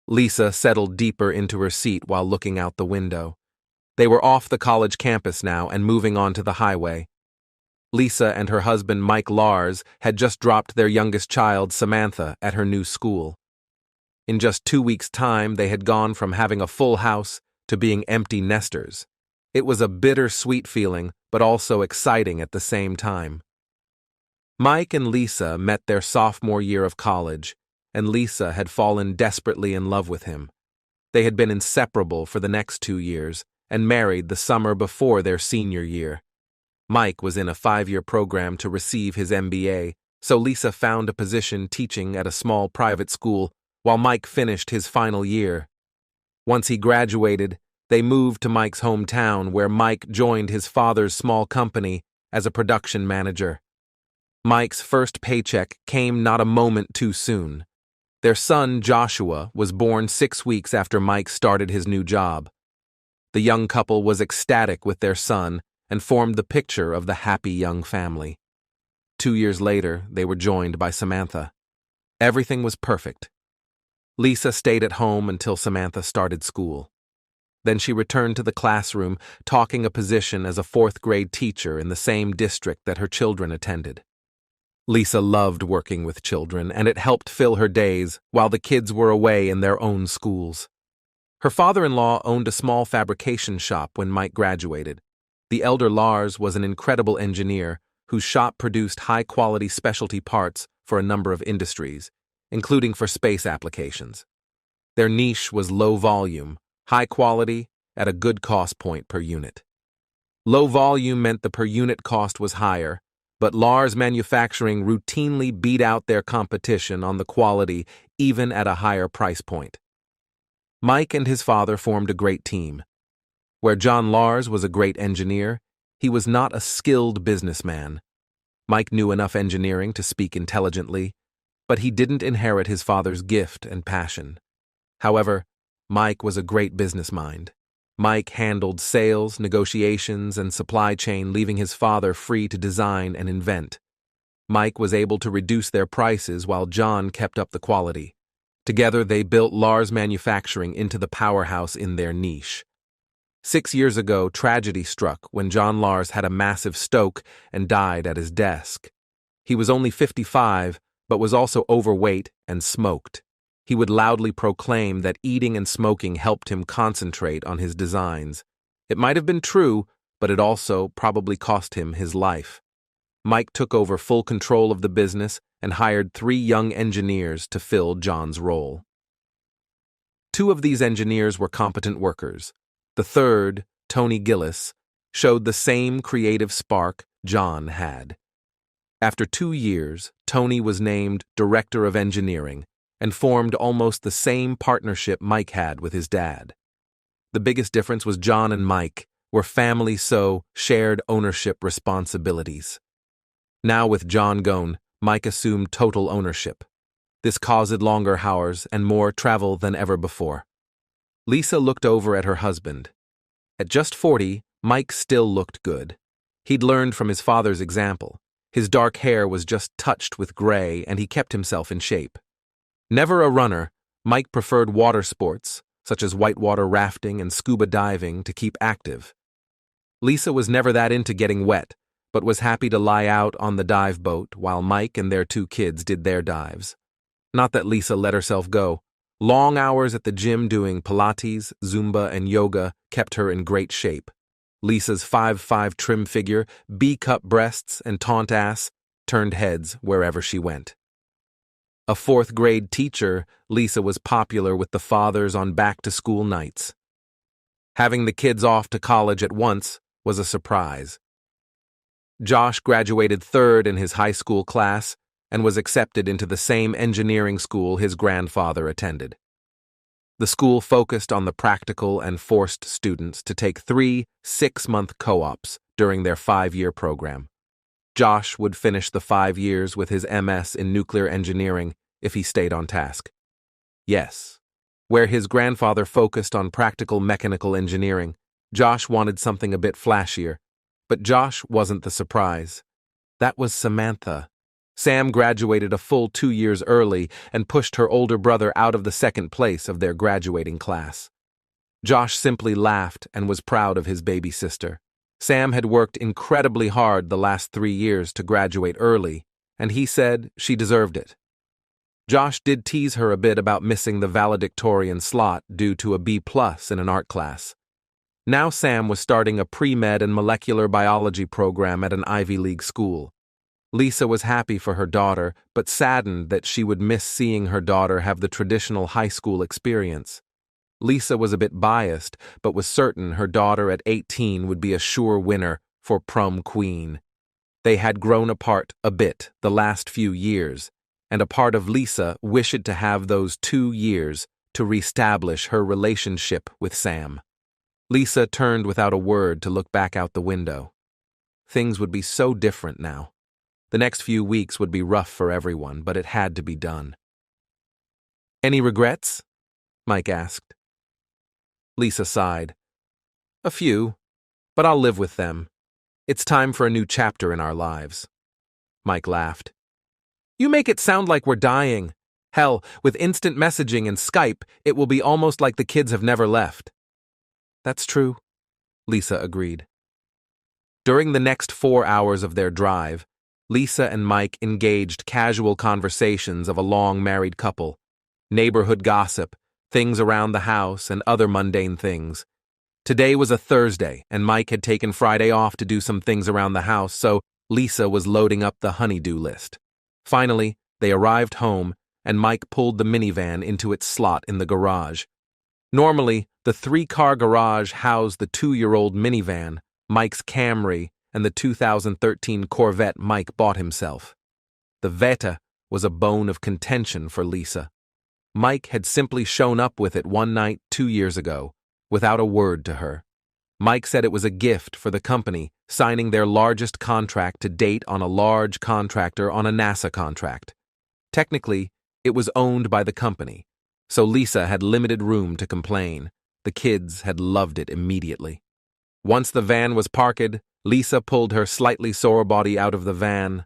Lisa settled deeper into her seat while looking out the window. They were off the college campus now and moving onto the highway. Lisa and her husband Mike Lars had just dropped their youngest child, Samantha, at her new school. In just 2 weeks' time, they had gone from having a full house to being empty nesters. It was a bittersweet feeling, but also exciting at the same time. Mike and Lisa met their sophomore year of college, and Lisa had fallen desperately in love with him. They had been inseparable for the next 2 years, and married the summer before their senior year. Mike was in a 5-year program to receive his MBA, so Lisa found a position teaching at a small private school while Mike finished his final year. Once he graduated, they moved to Mike's hometown where Mike joined his father's small company as a production manager. Mike's first paycheck came not a moment too soon. Their son, Joshua, was born 6 weeks after Mike started his new job. The young couple was ecstatic with their son and formed the picture of the happy young family. 2 years later, they were joined by Samantha. Everything was perfect. Lisa stayed at home until Samantha started school. Then she returned to the classroom, taking a position as a 4th-grade teacher in the same district that her children attended. Lisa loved working with children, and it helped fill her days while the kids were away in their own schools. Her father-in-law owned a small fabrication shop when Mike graduated. The elder Lars was an incredible engineer whose shop produced high-quality specialty parts for a number of industries, including for space applications. Their niche was low volume, high quality, at a good cost point per unit. Low volume meant the per unit cost was higher, but Lars Manufacturing routinely beat out their competition on the quality even at a higher price point. Mike and his father formed a great team. Where John Lars was a great engineer, he was not a skilled businessman. Mike knew enough engineering to speak intelligently, but he didn't inherit his father's gift and passion. However, Mike was a great business mind. Mike handled sales, negotiations, and supply chain, leaving his father free to design and invent. Mike was able to reduce their prices while John kept up the quality. Together, they built Lars Manufacturing into the powerhouse in their niche. 6 years ago, tragedy struck when John Lars had a massive stroke and died at his desk. He was only 55, but was also overweight and smoked. He would loudly proclaim that eating and smoking helped him concentrate on his designs. It might have been true, but it also probably cost him his life. Mike took over full control of the business and hired 3 young engineers to fill John's role. 2 of these engineers were competent workers. The third, Tony Gillis, showed the same creative spark John had. After 2 years, Tony was named Director of Engineering and formed almost the same partnership Mike had with his dad. The biggest difference was John and Mike were family, so shared ownership responsibilities. Now with John gone, Mike assumed total ownership. This caused longer hours and more travel than ever before. Lisa looked over at her husband. At just 40, Mike still looked good. He'd learned from his father's example. His dark hair was just touched with gray, and he kept himself in shape. Never a runner, Mike preferred water sports, such as whitewater rafting and scuba diving, to keep active. Lisa was never that into getting wet, but was happy to lie out on the dive boat while Mike and their 2 kids did their dives. Not that Lisa let herself go. Long hours at the gym doing Pilates, Zumba, and yoga kept her in great shape. Lisa's 5'5" trim figure, B-cup breasts, and taunt ass turned heads wherever she went. A 4th-grade teacher, Lisa was popular with the fathers on back-to-school nights. Having the kids off to college at once was a surprise. Josh graduated 3rd in his high school class and was accepted into the same engineering school his grandfather attended. The school focused on the practical and forced students to take 3 6-month co-ops during their 5-year program. Josh would finish the 5 years with his MS in nuclear engineering if he stayed on task. Yes, where his grandfather focused on practical mechanical engineering, Josh wanted something a bit flashier, but Josh wasn't the surprise. That was Samantha. Sam graduated a full 2 years early and pushed her older brother out of the second place of their graduating class. Josh simply laughed and was proud of his baby sister. Sam had worked incredibly hard the last 3 years to graduate early, and he said she deserved it. Josh did tease her a bit about missing the valedictorian slot due to a B+ in an art class. Now Sam was starting a pre-med and molecular biology program at an Ivy League school. Lisa was happy for her daughter, but saddened that she would miss seeing her daughter have the traditional high school experience. Lisa was a bit biased, but was certain her daughter at 18 would be a sure winner for prom queen. They had grown apart a bit the last few years, and a part of Lisa wished to have those 2 years to reestablish her relationship with Sam. Lisa turned without a word to look back out the window. Things would be so different now. The next few weeks would be rough for everyone, but it had to be done. "Any regrets?" Mike asked. Lisa sighed. "A few, but I'll live with them. It's time for a new chapter in our lives." Mike laughed. "You make it sound like we're dying. Hell, with instant messaging and Skype, it will be almost like the kids have never left." "That's true," Lisa agreed. During the next 4 hours of their drive, Lisa and Mike engaged casual conversations of a long married couple, neighborhood gossip, things around the house, and other mundane things. Today was a Thursday, and Mike had taken Friday off to do some things around the house, so Lisa was loading up the honey-do list. Finally, they arrived home, and Mike pulled the minivan into its slot in the garage. Normally, the 3-car garage housed the 2-year-old minivan, Mike's Camry, and the 2013 Corvette Mike bought himself. The Veta was a bone of contention for Lisa. Mike had simply shown up with it one night 2 years ago, without a word to her. Mike said it was a gift for the company, signing their largest contract to date on a large contractor on a NASA contract. Technically, it was owned by the company, so Lisa had limited room to complain. The kids had loved it immediately. Once the van was parked, Lisa pulled her slightly sore body out of the van.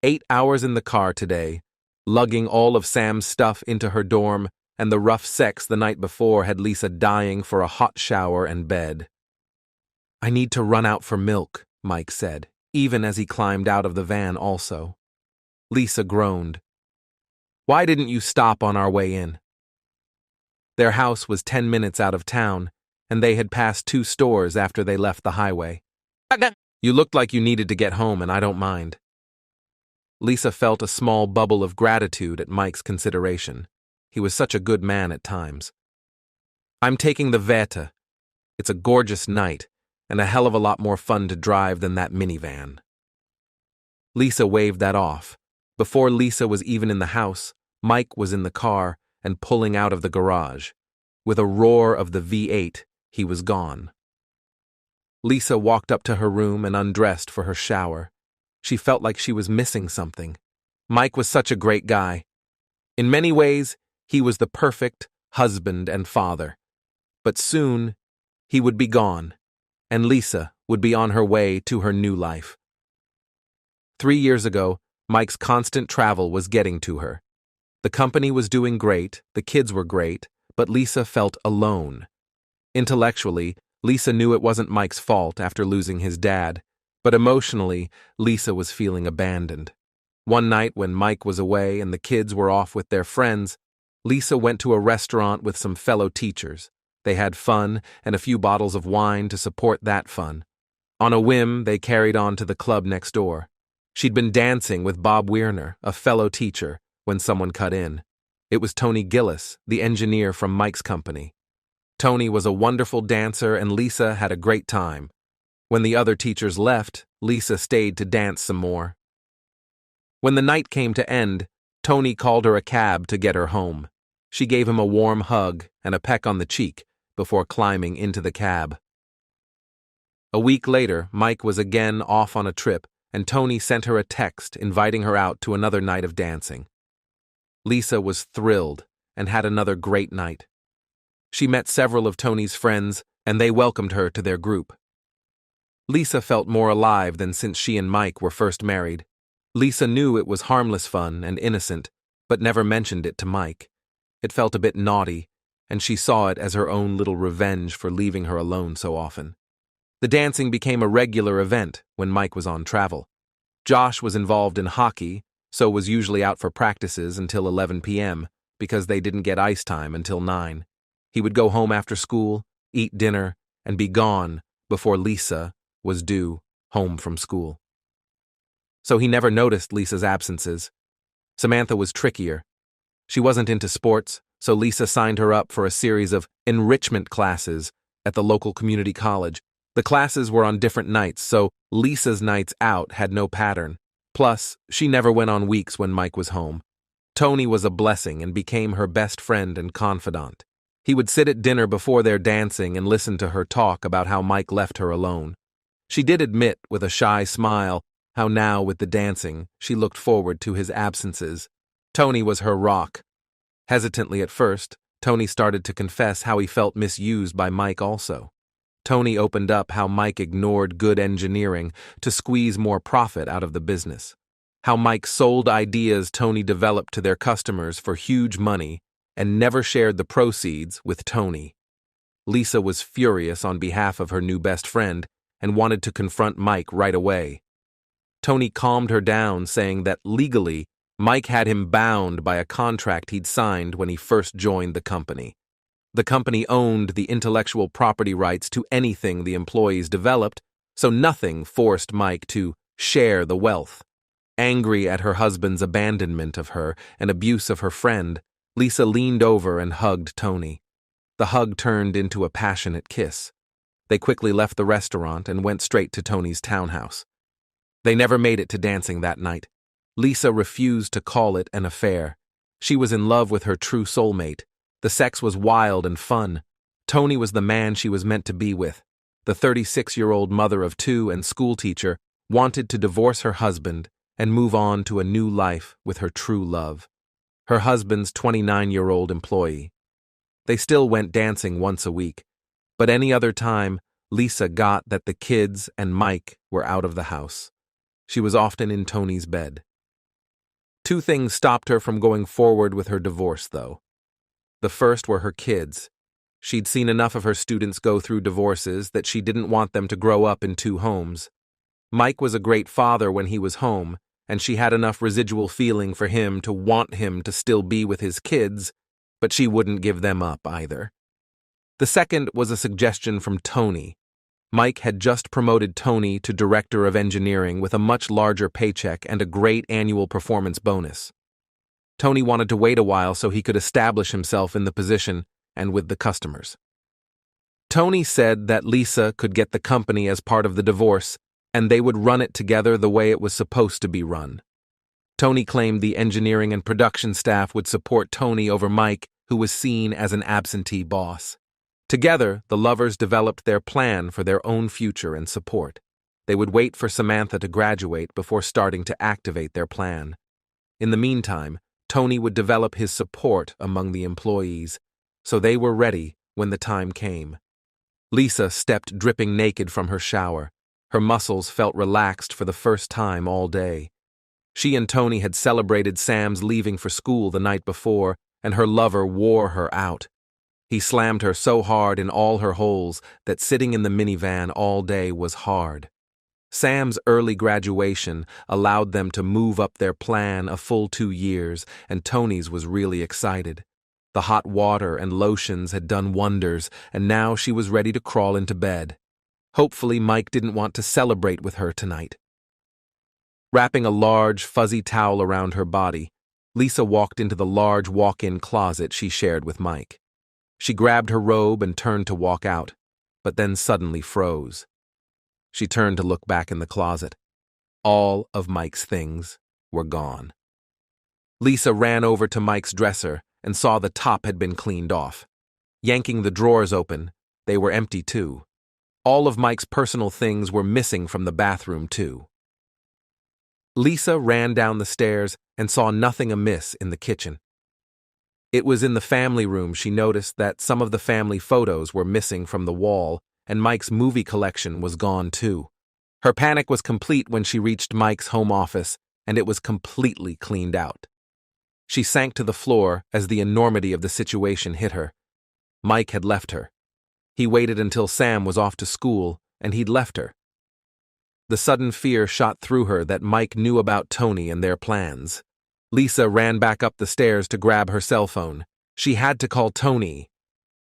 8 hours in the car today, lugging all of Sam's stuff into her dorm, and the rough sex the night before had Lisa dying for a hot shower and bed. "I need to run out for milk," Mike said, even as he climbed out of the van also. Lisa groaned. "Why didn't you stop on our way in?" Their house was 10 minutes out of town, and they had passed 2 stores after they left the highway. "You looked like you needed to get home, and I don't mind." Lisa felt a small bubble of gratitude at Mike's consideration. He was such a good man at times. "I'm taking the Veta. It's a gorgeous night, and a hell of a lot more fun to drive than that minivan." Lisa waved that off. Before Lisa was even in the house, Mike was in the car and pulling out of the garage. With a roar of the V8, he was gone. Lisa walked up to her room and undressed for her shower. She felt like she was missing something. Mike was such a great guy. In many ways, he was the perfect husband and father. But soon, he would be gone, and Lisa would be on her way to her new life. 3 years ago, Mike's constant travel was getting to her. The company was doing great, the kids were great, but Lisa felt alone. Intellectually, Lisa knew it wasn't Mike's fault after losing his dad, but emotionally, Lisa was feeling abandoned. One night when Mike was away and the kids were off with their friends, Lisa went to a restaurant with some fellow teachers. They had fun and a few bottles of wine to support that fun. On a whim, they carried on to the club next door. She'd been dancing with Bob Weirner, a fellow teacher, when someone cut in. It was Tony Gillis, the engineer from Mike's company. Tony was a wonderful dancer and Lisa had a great time. When the other teachers left, Lisa stayed to dance some more. When the night came to end, Tony called her a cab to get her home. She gave him a warm hug and a peck on the cheek before climbing into the cab. A week later, Mike was again off on a trip, and Tony sent her a text inviting her out to another night of dancing. Lisa was thrilled and had another great night. She met several of Tony's friends, and they welcomed her to their group. Lisa felt more alive than since she and Mike were first married. Lisa knew it was harmless fun and innocent, but never mentioned it to Mike. It felt a bit naughty, and she saw it as her own little revenge for leaving her alone so often. The dancing became a regular event when Mike was on travel. Josh was involved in hockey, so was usually out for practices until 11 p.m. because they didn't get ice time until 9. He would go home after school, eat dinner, and be gone before Lisa was due home from school. So he never noticed Lisa's absences. Samantha was trickier. She wasn't into sports, so Lisa signed her up for a series of enrichment classes at the local community college. The classes were on different nights, so Lisa's nights out had no pattern. Plus, she never went on weeks when Mike was home. Tony was a blessing and became her best friend and confidant. He would sit at dinner before their dancing and listen to her talk about how Mike left her alone. She did admit, with a shy smile, how now, with the dancing, she looked forward to his absences. Tony was her rock. Hesitantly at first, Tony started to confess how he felt misused by Mike also. Tony opened up how Mike ignored good engineering to squeeze more profit out of the business. How Mike sold ideas Tony developed to their customers for huge money and never shared the proceeds with Tony. Lisa was furious on behalf of her new best friend and wanted to confront Mike right away. Tony calmed her down, saying that legally, Mike had him bound by a contract he'd signed when he first joined the company. The company owned the intellectual property rights to anything the employees developed, so nothing forced Mike to share the wealth. Angry at her husband's abandonment of her and abuse of her friend, Lisa leaned over and hugged Tony. The hug turned into a passionate kiss. They quickly left the restaurant and went straight to Tony's townhouse. They never made it to dancing that night. Lisa refused to call it an affair. She was in love with her true soulmate. The sex was wild and fun. Tony was the man she was meant to be with. The 36-year-old mother of 2 and schoolteacher wanted to divorce her husband and move on to a new life with her true love, her husband's 29-year-old employee. They still went dancing once a week, but any other time, Lisa got that the kids and Mike were out of the house. She was often in Tony's bed. 2 things stopped her from going forward with her divorce, though. The first were her kids. She'd seen enough of her students go through divorces that she didn't want them to grow up in 2 homes. Mike was a great father when he was home, and she had enough residual feeling for him to want him to still be with his kids, but she wouldn't give them up either. The second was a suggestion from Tony. Mike had just promoted Tony to director of engineering with a much larger paycheck and a great annual performance bonus. Tony wanted to wait a while so he could establish himself in the position and with the customers. Tony said that Lisa could get the company as part of the divorce, and they would run it together the way it was supposed to be run. Tony claimed the engineering and production staff would support Tony over Mike, who was seen as an absentee boss. Together, the lovers developed their plan for their own future and support. They would wait for Samantha to graduate before starting to activate their plan. In the meantime, Tony would develop his support among the employees, so they were ready when the time came. Lisa stepped dripping naked from her shower. Her muscles felt relaxed for the first time all day. She and Tony had celebrated Sam's leaving for school the night before, and her lover wore her out. He slammed her so hard in all her holes that sitting in the minivan all day was hard. Sam's early graduation allowed them to move up their plan a full 2 years, and Tony's was really excited. The hot water and lotions had done wonders, and now she was ready to crawl into bed. Hopefully, Mike didn't want to celebrate with her tonight. Wrapping a large, fuzzy towel around her body, Lisa walked into the large walk-in closet she shared with Mike. She grabbed her robe and turned to walk out, but then suddenly froze. She turned to look back in the closet. All of Mike's things were gone. Lisa ran over to Mike's dresser and saw the top had been cleaned off. Yanking the drawers open, they were empty too. All of Mike's personal things were missing from the bathroom too. Lisa ran down the stairs and saw nothing amiss in the kitchen. It was in the family room she noticed that some of the family photos were missing from the wall, and Mike's movie collection was gone too. Her panic was complete when she reached Mike's home office and it was completely cleaned out. She sank to the floor as the enormity of the situation hit her. Mike had left her. He waited until Sam was off to school, and he'd left her. The sudden fear shot through her that Mike knew about Tony and their plans. Lisa ran back up the stairs to grab her cell phone. She had to call Tony.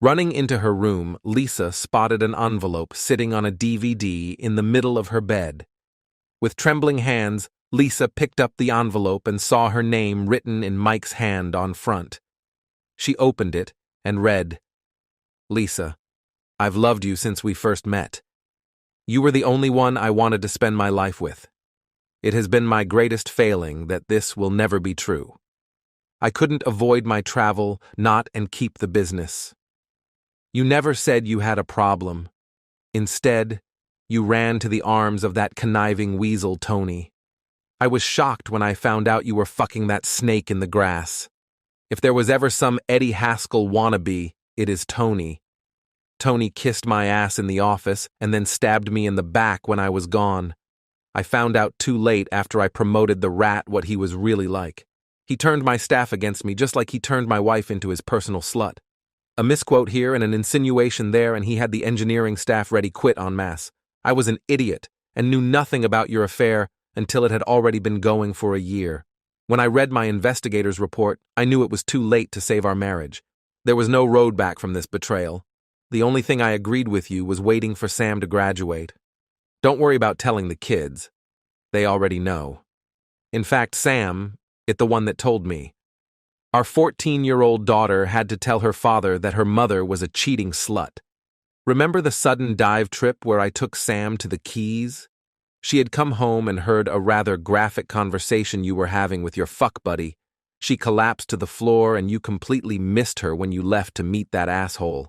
Running into her room, Lisa spotted an envelope sitting on a DVD in the middle of her bed. With trembling hands, Lisa picked up the envelope and saw her name written in Mike's hand on front. She opened it and read, "Lisa, I've loved you since we first met. You were the only one I wanted to spend my life with. It has been my greatest failing that this will never be true. I couldn't avoid my travel, not and keep the business. You never said you had a problem. Instead, you ran to the arms of that conniving weasel Tony. I was shocked when I found out you were fucking that snake in the grass. If there was ever some Eddie Haskell wannabe, it is Tony. Tony kissed my ass in the office and then stabbed me in the back when I was gone. I found out too late after I promoted the rat what he was really like. He turned my staff against me just like he turned my wife into his personal slut. A misquote here and an insinuation there, and he had the engineering staff ready quit en masse. I was an idiot and knew nothing about your affair until it had already been going for a year. When I read my investigator's report, I knew it was too late to save our marriage. There was no road back from this betrayal. The only thing I agreed with you was waiting for Sam to graduate. Don't worry about telling the kids. They already know. In fact, Sam, the one that told me. Our 14-year-old daughter had to tell her father that her mother was a cheating slut. Remember the sudden dive trip where I took Sam to the Keys? She had come home and heard a rather graphic conversation you were having with your fuck buddy. She collapsed to the floor and you completely missed her when you left to meet that asshole.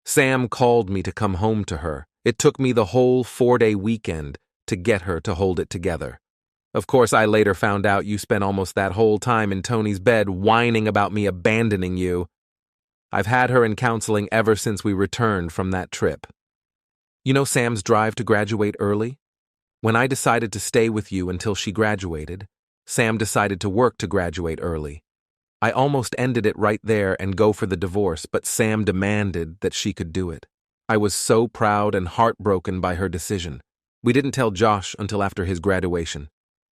Sam called me to come home to her. It took me the whole 4-day weekend to get her to hold it together. Of course, I later found out you spent almost that whole time in Tony's bed whining about me abandoning you. I've had her in counseling ever since we returned from that trip. You know Sam's drive to graduate early? When I decided to stay with you until she graduated, Sam decided to work to graduate early. I almost ended it right there and go for the divorce, but Sam demanded that she could do it. I was so proud and heartbroken by her decision. We didn't tell Josh until after his graduation.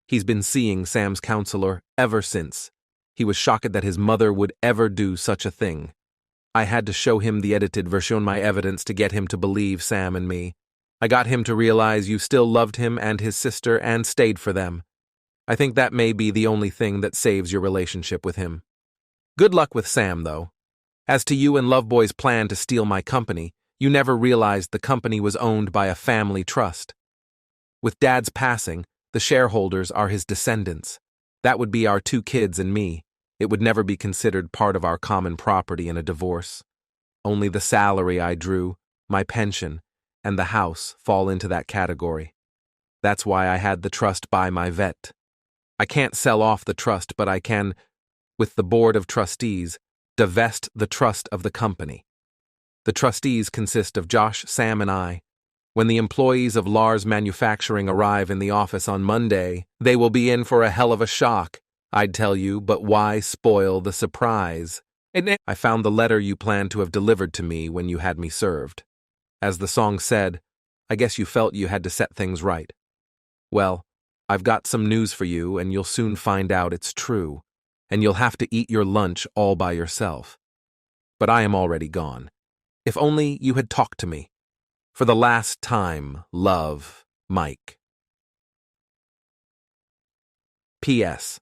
He's been seeing Sam's counselor ever since. He was shocked that his mother would ever do such a thing. I had to show him the edited version of my evidence to get him to believe Sam and me. I got him to realize you still loved him and his sister and stayed for them. I think that may be the only thing that saves your relationship with him. Good luck with Sam, though. As to you and Loveboy's plan to steal my company, you never realized the company was owned by a family trust. With Dad's passing, the shareholders are his descendants. That would be our 2 kids and me. It would never be considered part of our common property in a divorce. Only the salary I drew, my pension, and the house fall into that category. That's why I had the trust buy my vet. I can't sell off the trust, but I can, with the board of trustees, divest the trust of the company. The trustees consist of Josh, Sam, and I. When the employees of Lars Manufacturing arrive in the office on Monday, they will be in for a hell of a shock, I'd tell you, but why spoil the surprise? I found the letter you planned to have delivered to me when you had me served. As the song said, I guess you felt you had to set things right. Well, I've got some news for you, and you'll soon find out it's true, and you'll have to eat your lunch all by yourself. But I am already gone. If only you had talked to me. For the last time, love, Mike. P.S.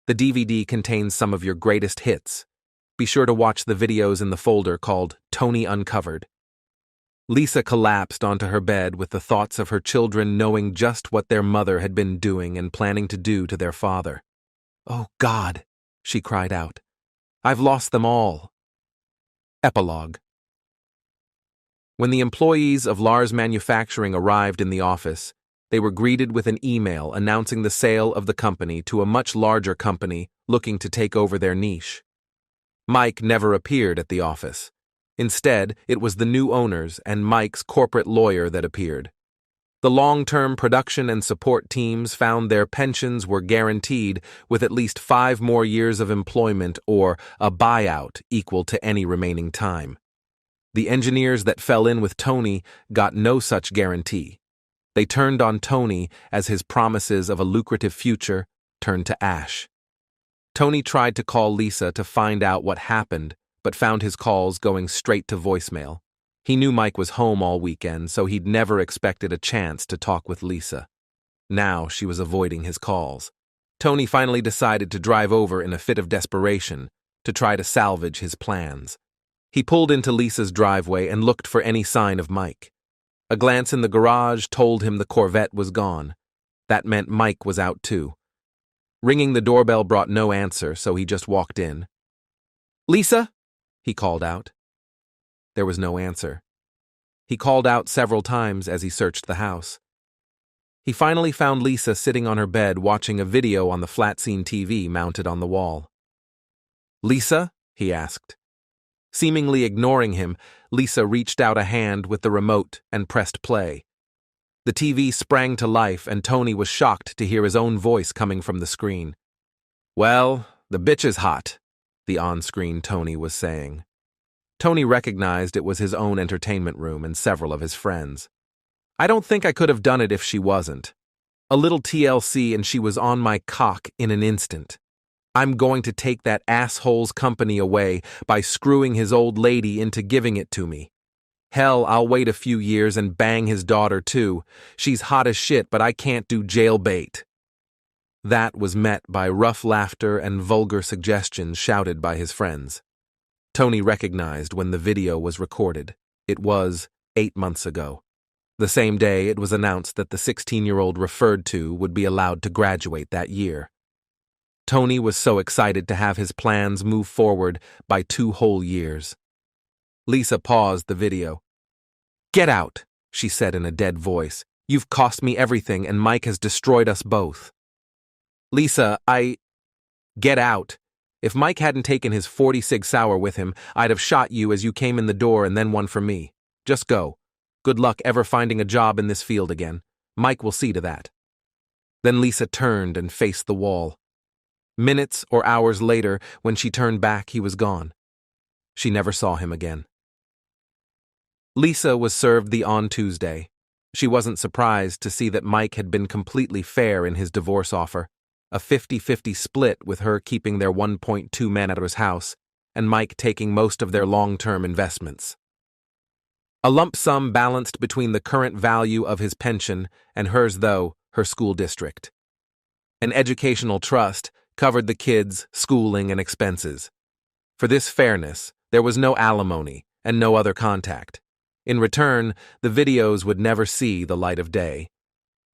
The DVD contains some of your greatest hits. Be sure to watch the videos in the folder called Tony Uncovered. Lisa collapsed onto her bed with the thoughts of her children knowing just what their mother had been doing and planning to do to their father. Oh, God, she cried out. I've lost them all. Epilogue. When the employees of Lars Manufacturing arrived in the office, they were greeted with an email announcing the sale of the company to a much larger company looking to take over their niche. Mike never appeared at the office. Instead, it was the new owners and Mike's corporate lawyer that appeared. The long-term production and support teams found their pensions were guaranteed with at least 5 more years of employment or a buyout equal to any remaining time. The engineers that fell in with Tony got no such guarantee. They turned on Tony as his promises of a lucrative future turned to ash. Tony tried to call Lisa to find out what happened, but found his calls going straight to voicemail. He knew Mike was home all weekend, so he'd never expected a chance to talk with Lisa. Now she was avoiding his calls. Tony finally decided to drive over in a fit of desperation to try to salvage his plans. He pulled into Lisa's driveway and looked for any sign of Mike. A glance in the garage told him the Corvette was gone. That meant Mike was out too. Ringing the doorbell brought no answer, so he just walked in. "Lisa?" he called out. There was no answer. He called out several times as he searched the house. He finally found Lisa sitting on her bed watching a video on the flat-screen TV mounted on the wall. "Lisa?" he asked. Seemingly ignoring him, Lisa reached out a hand with the remote and pressed play. The TV sprang to life, and Tony was shocked to hear his own voice coming from the screen. "Well, the bitch is hot," the on-screen Tony was saying. Tony recognized it was his own entertainment room and several of his friends. "I don't think I could have done it if she wasn't. A little TLC and she was on my cock in an instant. I'm going to take that asshole's company away by screwing his old lady into giving it to me. Hell, I'll wait a few years and bang his daughter too. She's hot as shit, but I can't do jailbait." That was met by rough laughter and vulgar suggestions shouted by his friends. Tony recognized when the video was recorded. It was 8 months ago. The same day it was announced that the 16-year-old referred to would be allowed to graduate that year. Tony was so excited to have his plans move forward by 2 whole years. Lisa paused the video. "Get out," she said in a dead voice. "You've cost me everything and Mike has destroyed us both." "Lisa, Get out. If Mike hadn't taken his 40 Sig Sauer with him, I'd have shot you as you came in the door and then one for me. Just go. Good luck ever finding a job in this field again. Mike will see to that." Then Lisa turned and faced the wall. Minutes or hours later, when she turned back, he was gone. She never saw him again. Lisa was served the on Tuesday. She wasn't surprised to see that Mike had been completely fair in his divorce offer. A 50-50 split with her keeping their $1.2 million out of his house, and Mike taking most of their long-term investments. A lump sum balanced between the current value of his pension and hers, though, her school district. An educational trust covered the kids' schooling and expenses. For this fairness, there was no alimony and no other contact. In return, the videos would never see the light of day.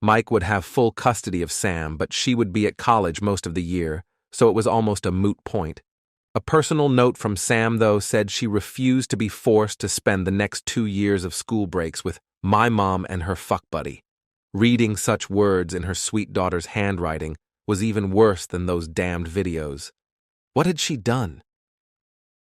Mike would have full custody of Sam, but she would be at college most of the year, so it was almost a moot point. A personal note from Sam, though, said she refused to be forced to spend the next 2 years of school breaks with my mom and her fuck buddy. Reading such words in her sweet daughter's handwriting was even worse than those damned videos. What had she done?